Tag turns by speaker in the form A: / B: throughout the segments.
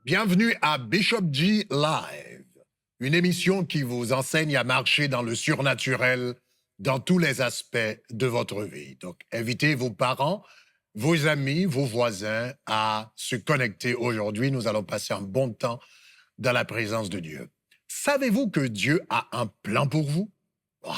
A: Bienvenue à Bishop G Live, une émission qui vous enseigne à marcher dans le surnaturel dans tous les aspects de votre vie. Donc, invitez vos parents, vos amis, vos voisins à se connecter aujourd'hui. Nous allons passer un bon temps dans la présence de Dieu. Savez-vous que Dieu a un plan pour vous? Wow!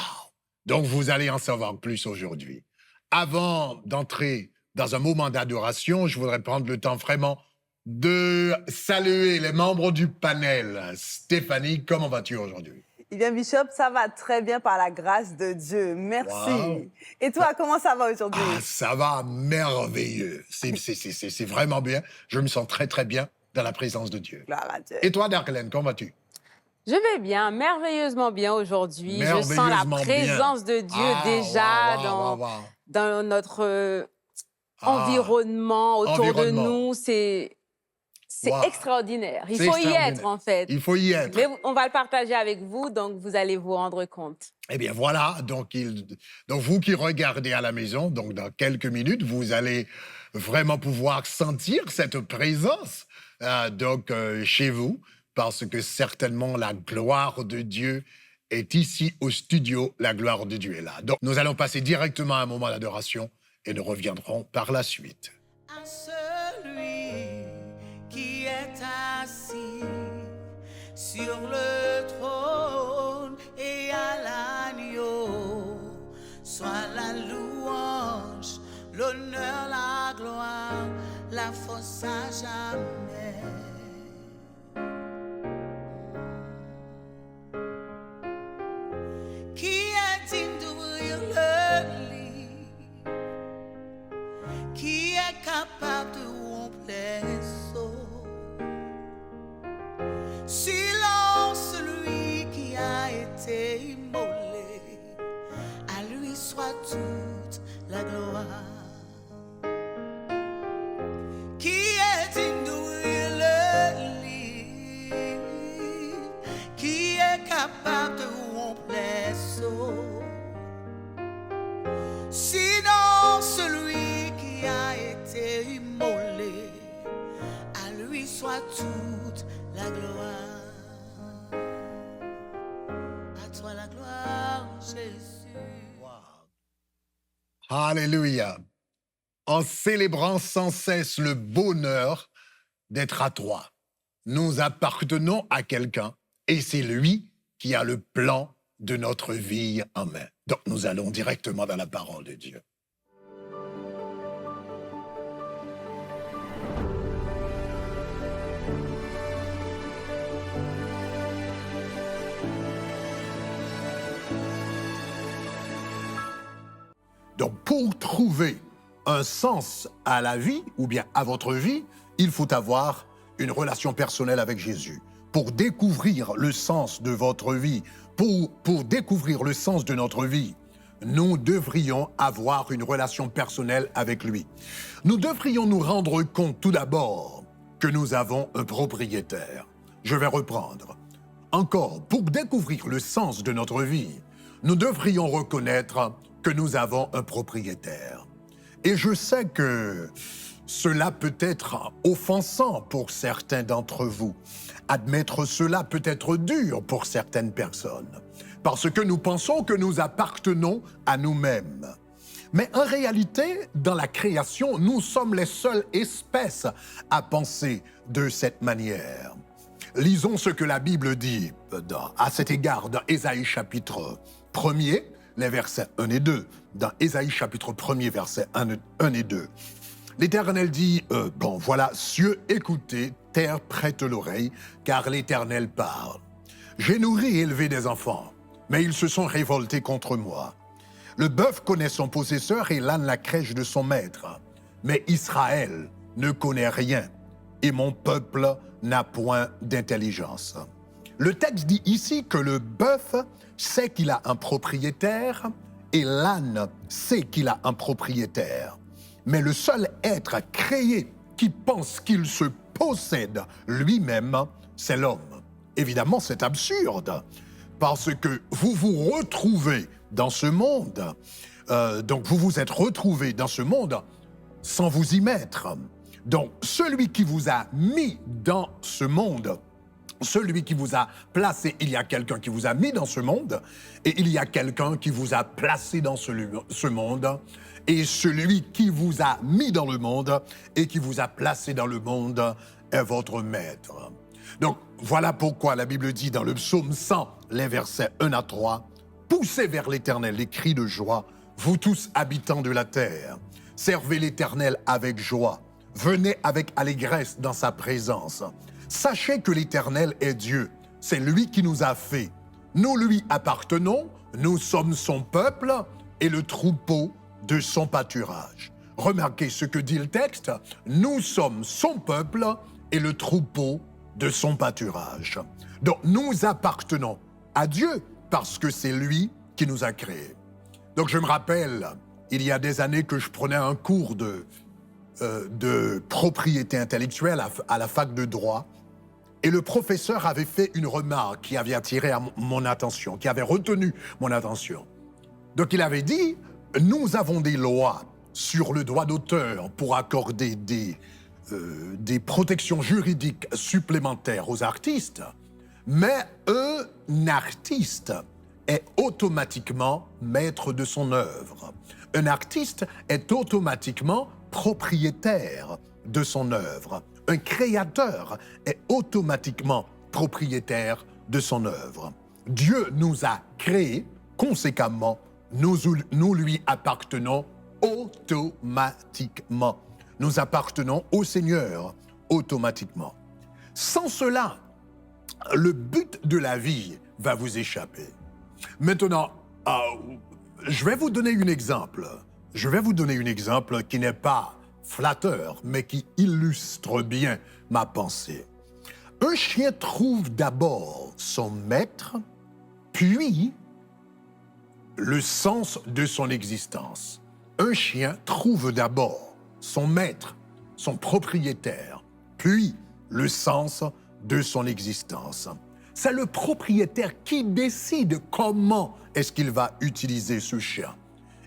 A: Donc, vous allez en savoir plus aujourd'hui. Avant d'entrer dans un moment d'adoration, je voudrais prendre le temps vraiment de saluer les membres du panel. Stéphanie, comment vas-tu aujourd'hui?
B: Eh bien, Bishop, ça va très bien par la grâce de Dieu. Merci.
A: Wow.
B: Et toi, comment ça va aujourd'hui?
A: Ça va merveilleux. C'est vraiment bien. Je me sens très, très bien dans la présence de Dieu.
B: Gloire à Dieu.
A: Et toi, Darlene, comment vas-tu?
C: Je vais bien, merveilleusement bien aujourd'hui. Je sens la
A: Merveilleusement
C: présence de Dieu déjà dans notre environnement, autour de nous. C'est extraordinaire. Il faut y être, en fait.
A: Il faut y être.
C: Mais on va le partager avec vous, donc vous allez vous rendre compte.
A: Eh bien, voilà. Donc, vous qui regardez à la maison, donc dans quelques minutes, vous allez vraiment pouvoir sentir cette présence chez vous, parce que certainement la gloire de Dieu est ici au studio. La gloire de Dieu est là. Donc, nous allons passer directement à un moment d'adoration et nous reviendrons par la suite.
D: À celui qui est assis sur le trône et à l'agneau, soit la louange, l'honneur, la gloire, la force à jamais. Qui est digne d'ouvrir le livre? Qui est capable de rompre les sceaux? Silence, celui qui a été immolé, à lui soit toute la gloire. Qui est digne d'ouvrir le livre? Qui est capable de rompre les sceaux? Sinon celui qui a été immolé, à lui soit toute la gloire. À toi la gloire, Jésus.
A: Wow. Alléluia. En célébrant sans cesse le bonheur d'être à toi, nous appartenons à quelqu'un et c'est lui qui a le plan de notre vie en main. Donc nous allons directement dans la parole de Dieu. Donc pour trouver un sens à la vie ou bien à votre vie, il faut avoir une relation personnelle avec Jésus. Pour découvrir le sens de votre vie, pour découvrir le sens de notre vie, nous devrions avoir une relation personnelle avec lui. Nous devrions nous rendre compte tout d'abord que nous avons un propriétaire. Je vais reprendre. Encore, pour découvrir le sens de notre vie, nous devrions reconnaître que nous avons un propriétaire. Et je sais que cela peut être offensant pour certains d'entre vous. Admettre cela peut être dur pour certaines personnes, parce que nous pensons que nous appartenons à nous-mêmes. Mais en réalité, dans la création, nous sommes les seules espèces à penser de cette manière. Lisons ce que la Bible dit à cet égard dans Ésaïe chapitre 1er, les versets 1 et 2. Dans Ésaïe chapitre 1er, versets 1 et 2. L'Éternel dit, voilà, cieux, écoutez, terre, prête l'oreille, car l'Éternel parle. J'ai nourri et élevé des enfants, mais ils se sont révoltés contre moi. Le bœuf connaît son possesseur et l'âne la crèche de son maître. Mais Israël ne connaît rien et mon peuple n'a point d'intelligence. Le texte dit ici que le bœuf sait qu'il a un propriétaire et l'âne sait qu'il a un propriétaire. Mais le seul être créé qui pense qu'il se possède lui-même, c'est l'homme. Évidemment, c'est absurde, parce que vous vous retrouvez dans ce monde, donc vous vous êtes retrouvés dans ce monde sans vous y mettre. Donc, celui qui vous a mis dans ce monde, celui qui vous a placé, il y a quelqu'un qui vous a mis dans ce monde, et il y a quelqu'un qui vous a placé dans ce monde, et celui qui vous a mis dans le monde et qui vous a placé dans le monde est votre maître. Donc, voilà pourquoi la Bible dit dans le psaume 100, les versets 1 à 3, « Poussez vers l'Éternel les cris de joie, vous tous habitants de la terre. Servez l'Éternel avec joie. Venez avec allégresse dans sa présence. Sachez que l'Éternel est Dieu. C'est lui qui nous a fait. Nous lui appartenons, nous sommes son peuple et le troupeau de son pâturage. » Remarquez ce que dit le texte. Nous sommes son peuple et le troupeau de son pâturage. Donc nous appartenons à Dieu parce que c'est lui qui nous a créés. Donc je me rappelle, il y a des années que je prenais un cours de propriété intellectuelle à la fac de droit, et le professeur avait fait une remarque qui avait attiré mon attention, qui avait retenu mon attention. Donc il avait dit, nous avons des lois sur le droit d'auteur pour accorder des protections juridiques supplémentaires aux artistes, mais un artiste est automatiquement maître de son œuvre. Un artiste est automatiquement propriétaire de son œuvre. Un créateur est automatiquement propriétaire de son œuvre. Dieu nous a créés, conséquemment, nous lui appartenons automatiquement. Nous appartenons au Seigneur automatiquement. Sans cela, le but de la vie va vous échapper. Maintenant, je vais vous donner un exemple. Je vais vous donner un exemple qui n'est pas flatteur, mais qui illustre bien ma pensée. Un chien trouve d'abord son maître, puis le sens de son existence. Un chien trouve d'abord son maître, son propriétaire, puis le sens de son existence. C'est le propriétaire qui décide comment est-ce qu'il va utiliser ce chien.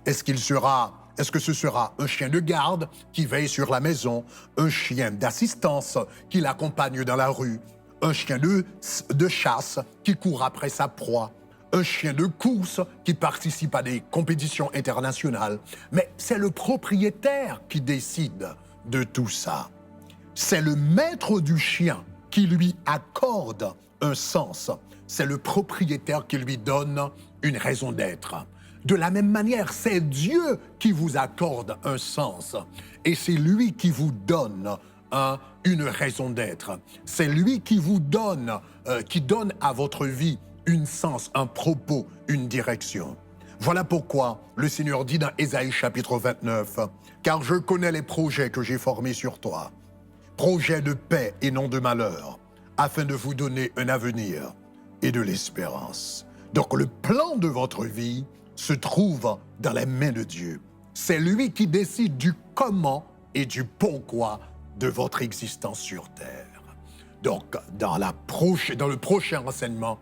A: Est-ce que ce sera un chien de garde qui veille sur la maison, un chien d'assistance qui l'accompagne dans la rue, un chien de chasse qui court après sa proie, un chien de course qui participe à des compétitions internationales. Mais c'est le propriétaire qui décide de tout ça. C'est le maître du chien qui lui accorde un sens. C'est le propriétaire qui lui donne une raison d'être. De la même manière, c'est Dieu qui vous accorde un sens et c'est lui qui vous donne une raison d'être. C'est lui qui vous donne, qui donne à votre vie un sens, un propos, une direction. Voilà pourquoi le Seigneur dit dans Ésaïe chapitre 29, « Car je connais les projets que j'ai formés sur toi, projets de paix et non de malheur, afin de vous donner un avenir et de l'espérance. » Donc le plan de votre vie se trouve dans les mains de Dieu. C'est lui qui décide du comment et du pourquoi de votre existence sur terre. Donc, dans le prochain enseignement,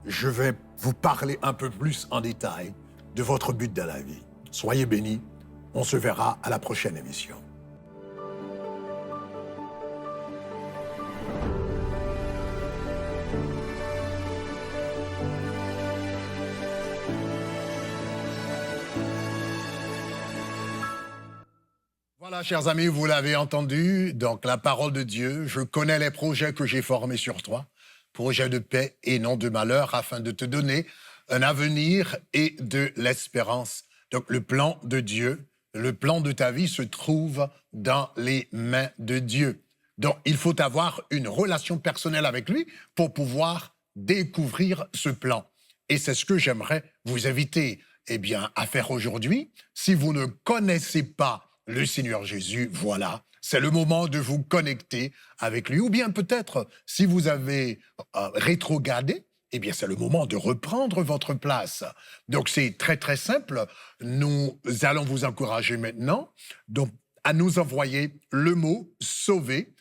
A: je vais vous parler un peu plus en détail de votre but dans la vie. Soyez bénis, on se verra à la prochaine émission. Voilà, chers amis, vous l'avez entendu, donc la parole de Dieu, je connais les projets que j'ai formés sur toi, projets de paix et non de malheur, afin de te donner un avenir et de l'espérance. Donc le plan de Dieu, le plan de ta vie se trouve dans les mains de Dieu. Donc il faut avoir une relation personnelle avec lui pour pouvoir découvrir ce plan. Et c'est ce que j'aimerais vous inviter à faire aujourd'hui. Si vous ne connaissez pas le Seigneur Jésus, voilà, c'est le moment de vous connecter avec lui. Ou bien peut-être, si vous avez rétrogradé, c'est le moment de reprendre votre place. Donc c'est très très simple. Nous allons vous encourager maintenant à nous envoyer le mot « sauver »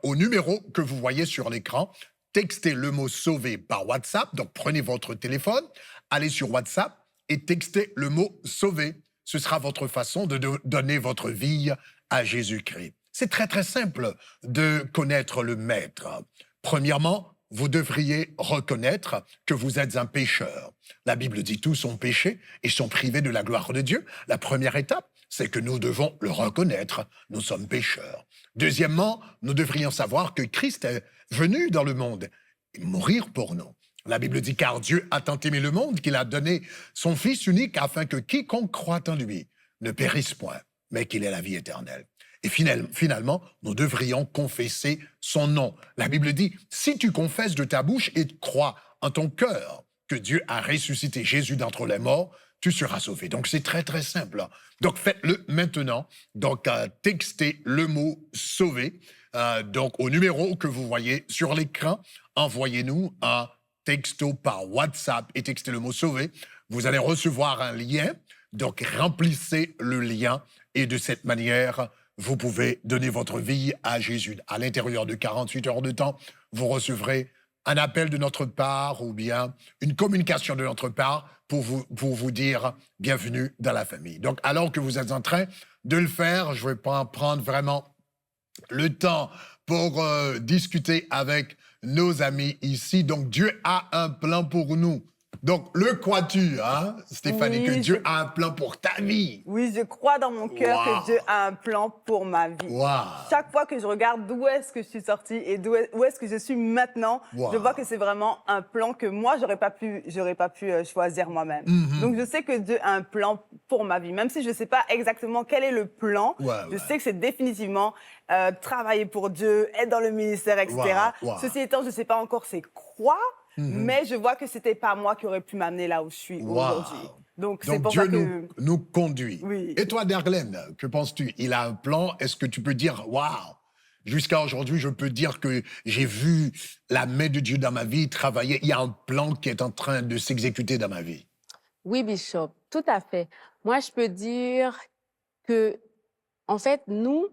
A: au numéro que vous voyez sur l'écran. Textez le mot « sauver » par WhatsApp. Donc prenez votre téléphone, allez sur WhatsApp et textez le mot « sauver ». Ce sera votre façon de donner votre vie à Jésus-Christ. C'est très très simple de connaître le Maître. Premièrement, vous devriez reconnaître que vous êtes un pécheur. La Bible dit tous ont péché et sont privés de la gloire de Dieu. La première étape, c'est que nous devons le reconnaître, nous sommes pécheurs. Deuxièmement, nous devrions savoir que Christ est venu dans le monde mourir pour nous. La Bible dit, car Dieu a tant aimé le monde qu'il a donné son Fils unique afin que quiconque croit en lui ne périsse point, mais qu'il ait la vie éternelle. Et finalement, nous devrions confesser son nom. La Bible dit, si tu confesses de ta bouche et crois en ton cœur que Dieu a ressuscité Jésus d'entre les morts, tu seras sauvé. Donc, c'est très, très simple. Donc, faites-le maintenant. Donc, textez le mot « sauver ». Donc, au numéro que vous voyez sur l'écran, envoyez-nous un texto par WhatsApp et textez le mot « sauver ». Vous allez recevoir un lien. Donc, remplissez le lien et de cette manière, vous pouvez donner votre vie à Jésus. À l'intérieur de 48 heures de temps, vous recevrez un appel de notre part ou bien une communication de notre part pour vous dire bienvenue dans la famille. Donc, alors que vous êtes en train de le faire, je ne vais pas prendre vraiment le temps pour discuter avec nos amis ici. Donc, Dieu a un plan pour nous. Donc, le crois-tu, hein, Stéphanie, que Dieu a un plan pour ta vie?
B: Oui, je crois dans mon cœur que Dieu a un plan pour ma vie. Chaque fois que je regarde d'où est-ce que je suis sortie et où est-ce que je suis maintenant, je vois que c'est vraiment un plan que moi, j'aurais pas pu choisir moi-même. Donc, je sais que Dieu a un plan pour ma vie. Même si je ne sais pas exactement quel est le plan, je sais que c'est définitivement travailler pour Dieu, être dans le ministère, etc. Ceci étant, je ne sais pas encore c'est quoi, mais je vois que ce n'était pas moi qui aurais pu m'amener là où je suis aujourd'hui. Donc c'est pour
A: Dieu
B: ça que...
A: nous conduit.
B: Oui.
A: Et toi, Darlene, que penses-tu? Il a un plan. Est-ce que tu peux dire, waouh, jusqu'à aujourd'hui, je peux dire que j'ai vu la main de Dieu dans ma vie travailler. Il y a un plan qui est en train de s'exécuter dans ma vie.
C: Oui, Bishop, tout à fait. Moi, je peux dire que, en fait, nous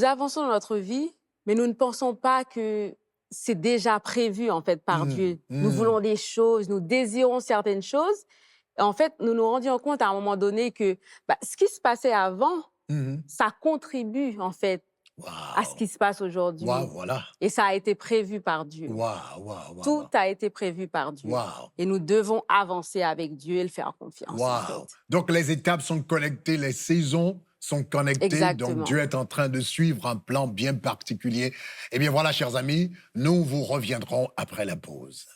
C: avançons dans notre vie, mais nous ne pensons pas que c'est déjà prévu, en fait, par Dieu. Nous voulons des choses, nous désirons certaines choses. Et en fait, nous nous rendions compte à un moment donné que ce qui se passait avant, ça contribue, en fait, à ce qui se passe aujourd'hui.
A: Voilà.
C: Et ça a été prévu par Dieu. Tout a été prévu par Dieu. Et nous devons avancer avec Dieu et le faire confiance. En fait.
A: Donc, les étapes sont connectées, les saisons sont connectées.
C: Exactement.
A: Donc, Dieu est en train de suivre un plan bien particulier. Eh bien, voilà, chers amis, nous vous reviendrons après la pause.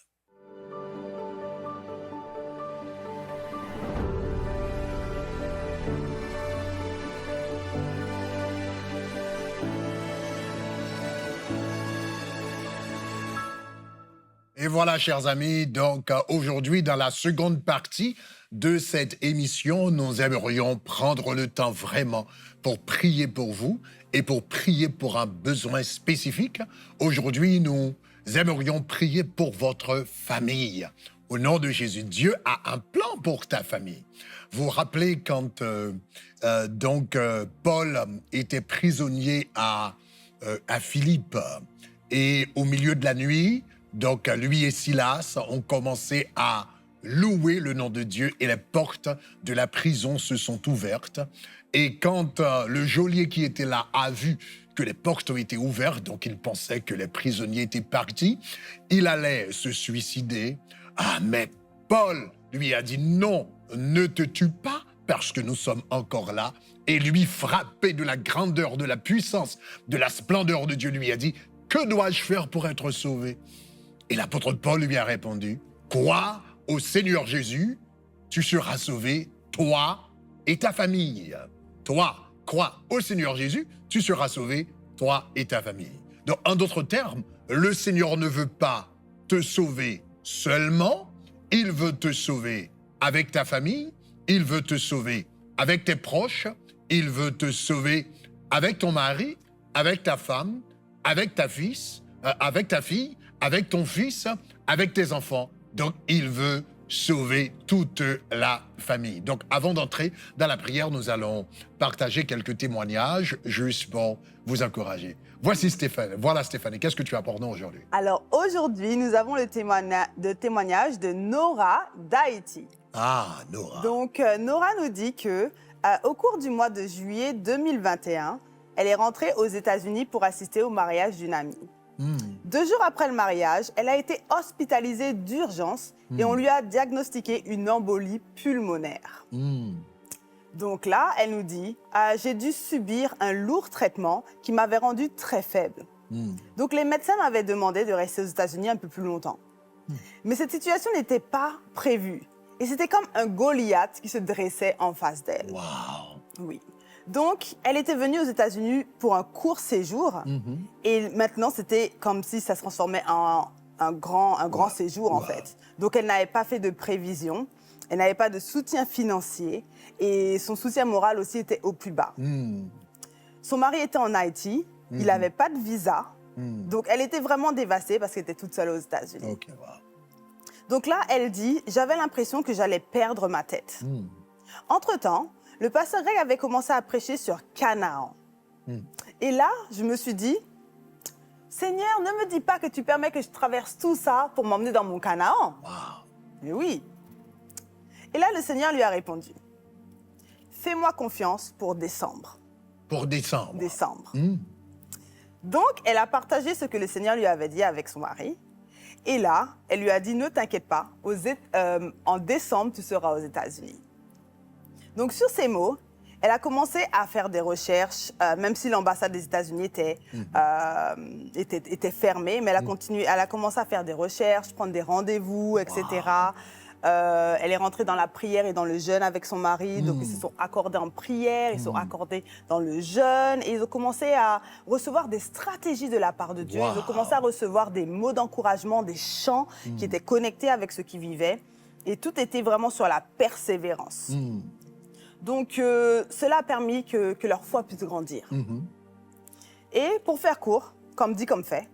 A: Et voilà, chers amis, donc aujourd'hui, dans la seconde partie de cette émission, nous aimerions prendre le temps vraiment pour prier pour vous et pour prier pour un besoin spécifique. Aujourd'hui, nous aimerions prier pour votre famille. Au nom de Jésus, Dieu a un plan pour ta famille. Vous vous rappelez quand Paul était prisonnier à Philippe et au milieu de la nuit, donc, lui et Silas ont commencé à louer le nom de Dieu et les portes de la prison se sont ouvertes. Et quand le geôlier qui était là a vu que les portes ont été ouvertes, donc il pensait que les prisonniers étaient partis, il allait se suicider. Ah, mais Paul lui a dit non, ne te tue pas parce que nous sommes encore là. Et lui, frappé de la grandeur, de la puissance, de la splendeur de Dieu, lui a dit, que dois-je faire pour être sauvé? Et l'apôtre Paul lui a répondu, « Crois au Seigneur Jésus, tu seras sauvé, toi et ta famille. » Toi, crois au Seigneur Jésus, tu seras sauvé, toi et ta famille. Donc, en d'autres termes, le Seigneur ne veut pas te sauver seulement, il veut te sauver avec ta famille, il veut te sauver avec tes proches, il veut te sauver avec ton mari, avec ta femme, avec ta fille, avec ton fils, avec tes enfants. Donc, il veut sauver toute la famille. Donc, avant d'entrer dans la prière, nous allons partager quelques témoignages juste pour vous encourager. Voici Stéphanie. Voilà Stéphanie, qu'est-ce que tu as pour nous aujourd'hui?
B: Alors, aujourd'hui, nous avons le témoignage de Nora d'Haïti.
A: Ah, Nora.
B: Donc, Nora nous dit que au cours du mois de juillet 2021, elle est rentrée aux États-Unis pour assister au mariage d'une amie. 2 jours après le mariage, elle a été hospitalisée d'urgence et on lui a diagnostiqué une embolie pulmonaire. Donc là, elle nous dit « J'ai dû subir un lourd traitement qui m'avait rendue très faible. Donc les médecins m'avaient demandé de rester aux États-Unis un peu plus longtemps. Mais cette situation n'était pas prévue. Et c'était comme un Goliath qui se dressait en face d'elle.
A: Wow.
B: Oui. Donc, elle était venue aux États-Unis pour un court séjour. Et maintenant, c'était comme si ça se transformait en un grand séjour, en fait. Donc, elle n'avait pas fait de prévision. Elle n'avait pas de soutien financier. Et son soutien moral aussi était au plus bas. Son mari était en Haïti. Il n'avait pas de visa. Donc, elle était vraiment dévastée parce qu'elle était toute seule aux États-Unis.
A: Okay, wow.
B: Donc là, elle dit « J'avais l'impression que j'allais perdre ma tête. Entre-temps, le pasteur Greg avait commencé à prêcher sur Canaan. Et là, je me suis dit « Seigneur, ne me dis pas que tu permets que je traverse tout ça pour m'emmener dans mon Canaan.
A: Wow. »
B: Mais oui. Et là, le Seigneur lui a répondu « Fais-moi confiance pour décembre. »
A: Pour décembre.
B: Décembre. Donc, elle a partagé ce que le Seigneur lui avait dit avec son mari. Et là, elle lui a dit, ne t'inquiète pas, en décembre, tu seras aux États-Unis. Donc, sur ces mots, elle a commencé à faire des recherches, même si l'ambassade des États-Unis était fermée, mais elle a commencé à faire des recherches, prendre des rendez-vous, etc. Elle est rentrée dans la prière et dans le jeûne avec son mari. Donc, ils se sont accordés en prière, ils se sont accordés dans le jeûne. Et ils ont commencé à recevoir des stratégies de la part de Dieu. Ils ont commencé à recevoir des mots d'encouragement, des chants qui étaient connectés avec ce qu'ils vivaient. Et tout était vraiment sur la persévérance. Donc, cela a permis que leur foi puisse grandir. Et pour faire court, comme dit, comme fait,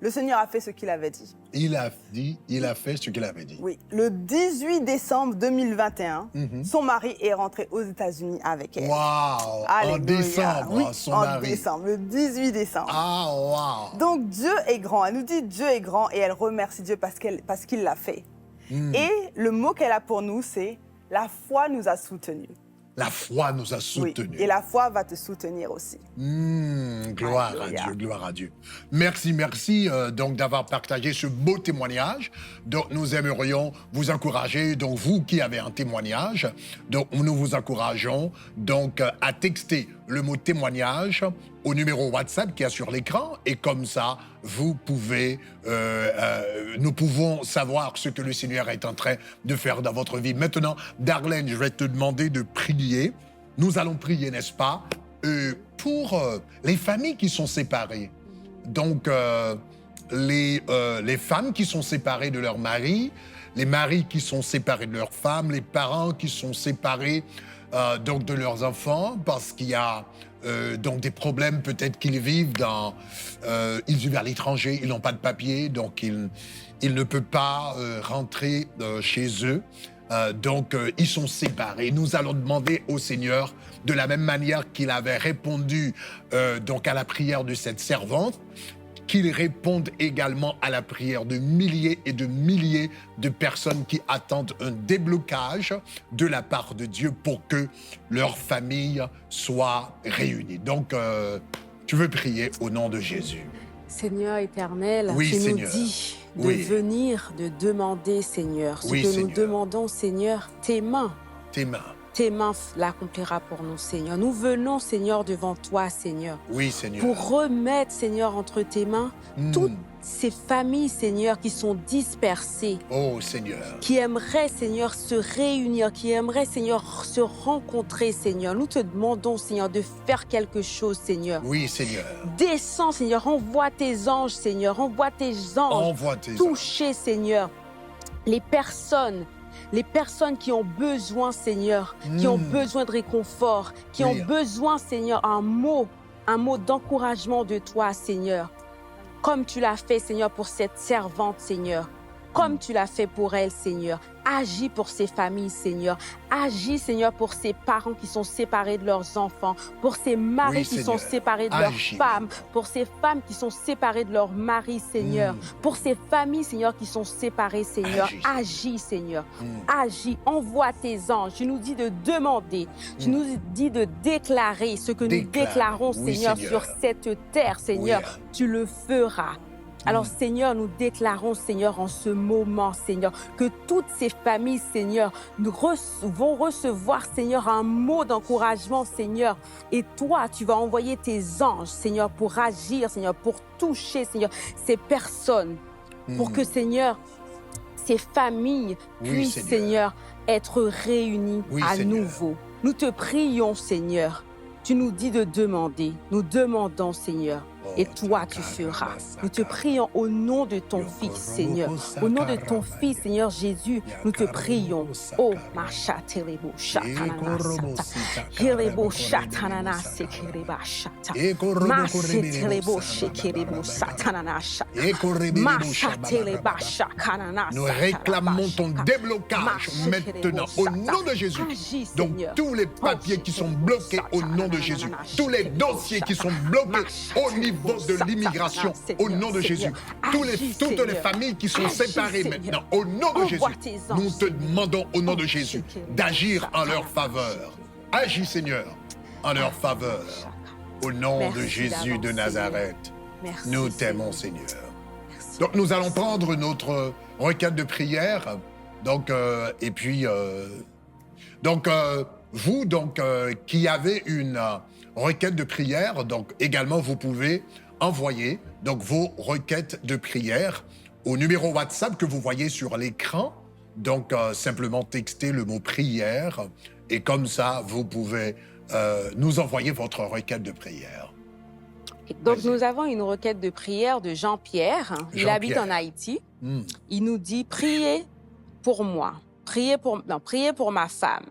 B: le Seigneur a fait ce qu'il avait dit.
A: Il a fait ce qu'il avait dit.
B: Oui. Le 18 décembre 2021, son mari est rentré aux États-Unis avec elle.
A: Waouh! En décembre,
B: oui,
A: son
B: en
A: mari.
B: décembre, le 18 décembre.
A: Ah, waouh!
B: Donc Dieu est grand. Elle nous dit Dieu est grand et elle remercie Dieu parce qu'il l'a fait. Et le mot qu'elle a pour nous, c'est la foi nous a soutenus.
A: La foi nous a soutenus.
B: Oui, et la foi va te soutenir aussi.
A: Gloire à Dieu, gloire à Dieu. Merci donc d'avoir partagé ce beau témoignage. Donc nous aimerions vous encourager, donc vous qui avez un témoignage, donc nous vous encourageons donc à texter le mot témoignage au numéro WhatsApp qui est sur l'écran et comme ça, vous pouvez, nous pouvons savoir ce que le Seigneur est en train de faire dans votre vie. Maintenant, Darlene, je vais te demander de prier. Nous allons prier, n'est-ce pas, pour les familles qui sont séparées. Donc, les femmes qui sont séparées de leur mari, les maris qui sont séparés de leurs femmes, les parents qui sont séparés donc de leurs enfants parce qu'il y a donc des problèmes peut-être qu'ils vivent ils vivent à l'étranger, ils n'ont pas de papier, donc ils ne peuvent pas rentrer chez eux. Donc, ils sont séparés. Nous allons demander au Seigneur, de la même manière qu'il avait répondu donc à la prière de cette servante, qu'il réponde également à la prière de milliers et de milliers de personnes qui attendent un déblocage de la part de Dieu pour que leur famille soit réunie. Donc, tu veux prier au nom de Jésus.
C: Seigneur éternel,
A: oui,
C: tu
A: Seigneur.
C: nous dis de venir, de demander, Seigneur. Ce que
A: Seigneur.
C: nous demandons, Seigneur, tes mains l'accomplira pour nous, Seigneur. Nous venons, Seigneur, devant toi, Seigneur.
A: Oui, Seigneur.
C: Pour remettre, Seigneur, entre tes mains toutes ces familles, Seigneur, qui sont dispersées.
A: Oh, Seigneur.
C: Qui aimeraient, Seigneur, se réunir, qui aimeraient, Seigneur, se rencontrer, Seigneur. Nous te demandons, Seigneur, de faire quelque chose, Seigneur.
A: Oui, Seigneur.
C: Descends, Seigneur, envoie tes anges, Seigneur, envoie tes anges. Toucher, Seigneur, les personnes qui ont besoin, Seigneur, qui ont besoin de réconfort, qui ont besoin, Seigneur, un mot d'encouragement de toi, Seigneur. Comme tu l'as fait, Seigneur, pour cette servante, Seigneur. comme tu l'as fait pour elle, Seigneur. Agis pour ces familles, Seigneur. Agis, Seigneur, pour ces parents qui sont séparés de leurs enfants, pour ces maris qui sont séparés de leurs femmes, pour ces femmes qui sont séparées de leurs maris, Seigneur, pour ces familles, Seigneur, qui sont séparées, Seigneur. Agis, Seigneur. Agis. Envoie tes anges. Tu nous dis de demander. Tu nous dis de déclarer ce que nous déclarons, Seigneur, sur cette terre, Seigneur. Tu le feras. Alors, Seigneur, nous déclarons, Seigneur, en ce moment, Seigneur, que toutes ces familles, Seigneur, vont recevoir, Seigneur, un mot d'encouragement, Seigneur. Et toi, tu vas envoyer tes anges, Seigneur, pour agir, Seigneur, pour toucher, Seigneur, ces personnes, pour que, Seigneur, ces familles puissent, Seigneur, être réunies à nouveau. Nous te prions, Seigneur. Tu nous dis de demander. Nous demandons, Seigneur. Et toi, tu feras. Nous te prions au nom de ton Fils, Seigneur. Au nom de ton Fils, Seigneur Jésus, nous te prions. Oh, Macha Telebo Shatanana. Kelebo Shatanana Sekeleba Shata. Mache Telebo Shekelebo Satanana Shata. Macha Teleba Shakanana.
A: Nous réclamons ton déblocage maintenant au nom de Jésus. Donc tous les papiers qui sont bloqués au nom de Jésus, tous les dossiers qui sont bloqués au niveau de l'immigration, au nom de Jésus. Toutes les familles qui sont séparées maintenant, au nom de Jésus, nous te demandons au nom de Jésus d'agir en leur faveur. Agis, Seigneur, en leur faveur. Au nom de Jésus de Nazareth, nous t'aimons, Seigneur. Donc, nous allons prendre notre requête de prière. Donc, et puis, vous, qui avez une requête de prière, donc également vous pouvez envoyer donc vos requêtes de prière au numéro WhatsApp que vous voyez sur l'écran. Donc simplement texter le mot prière et comme ça vous pouvez nous envoyer votre requête de prière.
C: Donc nous avons une requête de prière de Jean-Pierre. Il habite en Haïti. Il nous dit priez pour moi, priez pour ma femme.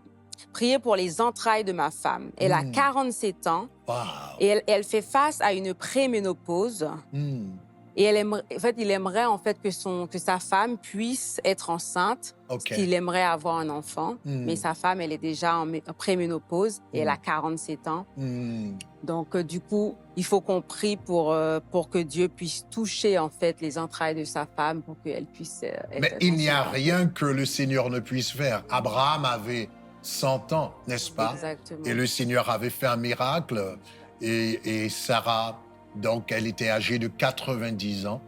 C: Priez pour les entrailles de ma femme. Elle a 47 ans et elle fait face à une préménopause. Et il aimerait en fait que sa femme puisse être enceinte, parce qu'il aimerait avoir un enfant. Mais sa femme, elle est déjà en préménopause et elle a 47 ans. Donc du coup, il faut qu'on prie pour que Dieu puisse toucher en fait les entrailles de sa femme pour qu'elle puisse être
A: Mais il n'y a rien que le Seigneur ne puisse faire. Abraham avait 100 ans, n'est-ce pas?
C: Exactement.
A: Et le Seigneur avait fait un miracle. Et Sarah, donc, elle était âgée de 90 ans.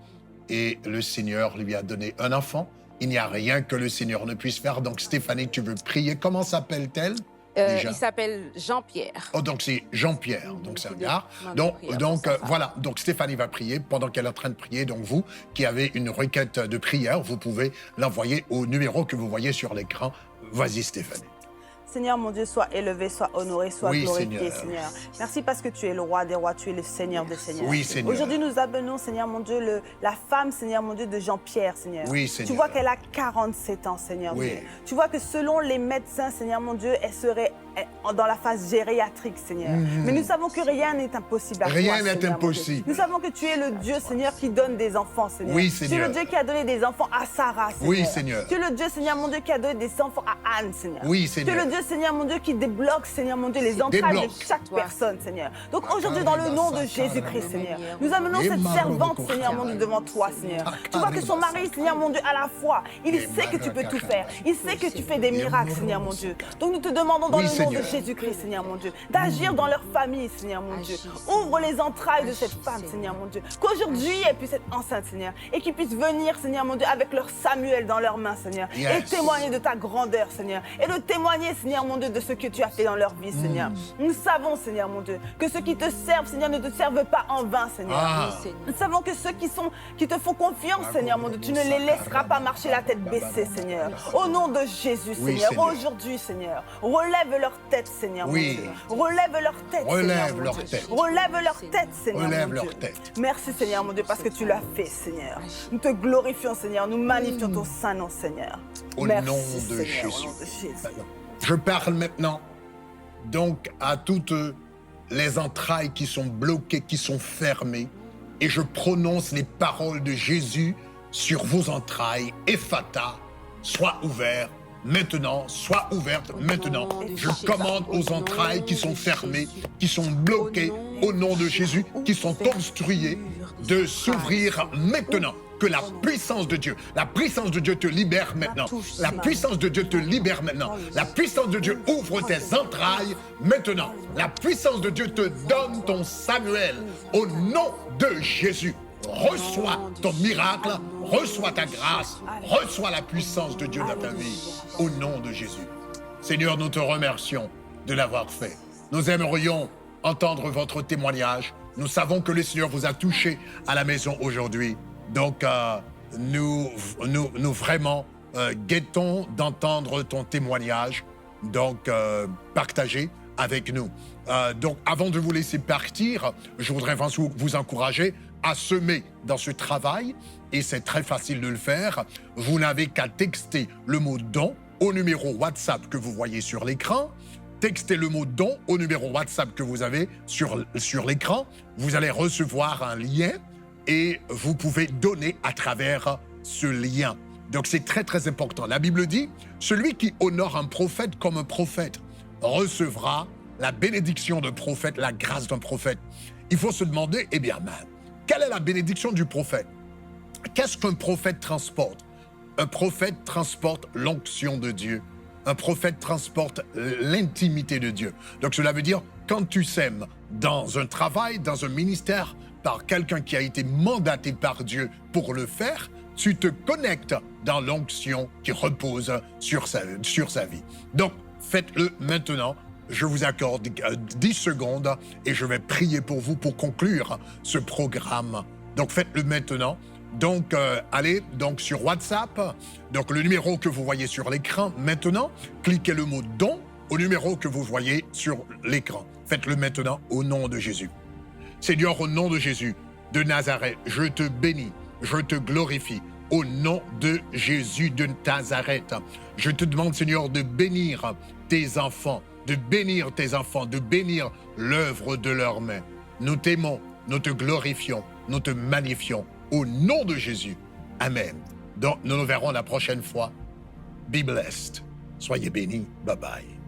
A: Et le Seigneur lui a donné un enfant. Il n'y a rien que le Seigneur ne puisse faire. Donc, Stéphanie, tu veux prier. Comment s'appelle-t-elle?
C: Il s'appelle Jean-Pierre.
A: Oh, donc c'est Jean-Pierre, donc c'est un gars. Donc voilà, donc Stéphanie va prier pendant qu'elle est en train de prier. Donc vous, qui avez une requête de prière, vous pouvez l'envoyer au numéro que vous voyez sur l'écran. Vas-y, Stéphanie.
B: Seigneur, mon Dieu, sois élevé, sois honoré, sois glorifié, Seigneur. Merci parce que tu es le roi des rois, tu es le Seigneur des seigneurs.
A: Oui, Seigneur.
B: Aujourd'hui, nous amenons, Seigneur, mon Dieu, la femme, Seigneur, mon Dieu, de Jean-Pierre, Seigneur.
A: Oui, Seigneur.
B: Tu vois qu'elle a 47 ans, Seigneur.
A: Oui.
B: Dieu. Tu vois que selon les médecins, Seigneur, mon Dieu, elle serait dans la phase gériatrique, Seigneur. Mais nous savons que rien n'est impossible à toi,
A: Rien n'est impossible.
B: Nous savons que tu es le Dieu, Seigneur, qui donne des enfants, Seigneur.
A: Oui, Seigneur.
B: Tu es le Dieu qui a donné des enfants à Sarah, Seigneur.
A: Oui, Seigneur.
B: Tu es le Dieu, Seigneur, mon Dieu, qui a donné des enfants à Anne, Seigneur.
A: Oui, Seigneur.
B: Tu es le Dieu, Seigneur, mon Dieu, qui débloque, Seigneur, mon Dieu, les entrailles de chaque personne, Seigneur. Donc aujourd'hui, dans le nom de Jésus-Christ, Seigneur, nous amenons cette servante, Seigneur, mon Dieu, devant toi, Seigneur. Tu vois que son mari, Seigneur, mon Dieu, à la fois, il sait que tu peux tout faire. Il sait que tu fais des miracles, Seigneur, mon Dieu. Donc nous te demandons dans le nom de Jésus-Christ, Seigneur, mon Dieu, d'agir dans leur famille, Seigneur, mon Dieu. Ouvre les entrailles de cette femme, Seigneur, mon Dieu. Qu'aujourd'hui, elle puisse être enceinte, Seigneur, et qu'ils puissent venir, Seigneur, mon Dieu, avec leur Samuel dans leurs mains, Seigneur, et témoigner de ta grandeur, Seigneur, et de témoigner, Seigneur, mon Dieu, de ce que tu as fait dans leur vie, Seigneur. Nous savons, Seigneur, mon Dieu, que ceux qui te servent, Seigneur, ne te servent pas en vain, Seigneur. Nous savons que ceux qui te font confiance, Seigneur, mon Dieu, tu ne les laisseras pas marcher la tête baissée, Seigneur. Au nom de Jésus, Seigneur, aujourd'hui, Seigneur, relève leur tête, Seigneur, mon Dieu. Relève leur tête,
A: Relève leur tête.
B: Relève leur tête, Seigneur,
A: Relève
B: mon
A: leur
B: Dieu.
A: tête.
B: Merci, Seigneur, mon Dieu, parce que tu l'as fait, Seigneur. Nous te glorifions, Seigneur. Nous magnifions ton saint nom, Seigneur.
A: Au
B: Merci,
A: nom de
B: Seigneur,
A: Jésus.
B: au nom de Jésus.
A: Je parle maintenant donc à toutes les entrailles qui sont bloquées, qui sont fermées, et je prononce les paroles de Jésus sur vos entrailles, Ephata, soit ouvert maintenant, soit ouverte maintenant. Je commande aux entrailles qui sont fermées, qui sont bloquées au nom de Jésus, qui sont obstruées, de s'ouvrir maintenant. Que la puissance de Dieu te libère maintenant. La puissance de Dieu te libère maintenant. La puissance de Dieu ouvre tes entrailles maintenant. La puissance de Dieu te donne ton Samuel au nom de Jésus. Reçois ton miracle, reçois ta grâce, reçois la puissance de Dieu dans ta vie, au nom de Jésus. Seigneur, nous te remercions de l'avoir fait. Nous aimerions entendre votre témoignage. Nous savons que le Seigneur vous a touché à la maison aujourd'hui. Donc, nous vraiment guettons d'entendre ton témoignage, donc partagez avec nous. Donc, avant de vous laisser partir, je voudrais vous encourager à semer dans ce travail, et c'est très facile de le faire. Vous n'avez qu'à texter le mot « don » au numéro WhatsApp que vous voyez sur l'écran. Textez le mot « don » au numéro WhatsApp que vous avez sur l'écran. Vous allez recevoir un lien et vous pouvez donner à travers ce lien. Donc c'est très très important. La Bible dit, celui qui honore un prophète comme un prophète recevra la bénédiction d'un prophète, la grâce d'un prophète. Il faut se demander, eh bien, quelle est la bénédiction du prophète? Qu'est-ce qu'un prophète transporte? Un prophète transporte l'onction de Dieu. Un prophète transporte l'intimité de Dieu. Donc cela veut dire, quand tu sèmes dans un travail, dans un ministère, par quelqu'un qui a été mandaté par Dieu pour le faire, tu te connectes dans l'onction qui repose sur sa vie. Donc, faites-le maintenant. Je vous accorde 10 secondes et je vais prier pour vous pour conclure ce programme. Donc, faites-le maintenant. Donc, allez donc sur WhatsApp, donc le numéro que vous voyez sur l'écran maintenant, cliquez le mot « don » au numéro que vous voyez sur l'écran. Faites-le maintenant au nom de Jésus. Seigneur, au nom de Jésus de Nazareth, je te bénis, je te glorifie. Au nom de Jésus de Nazareth, je te demande, Seigneur, de bénir tes enfants, de bénir l'œuvre de leurs mains. Nous t'aimons, nous te glorifions, nous te magnifions. Au nom de Jésus. Amen. Donc, nous nous verrons la prochaine fois. Be blessed. Soyez bénis. Bye bye.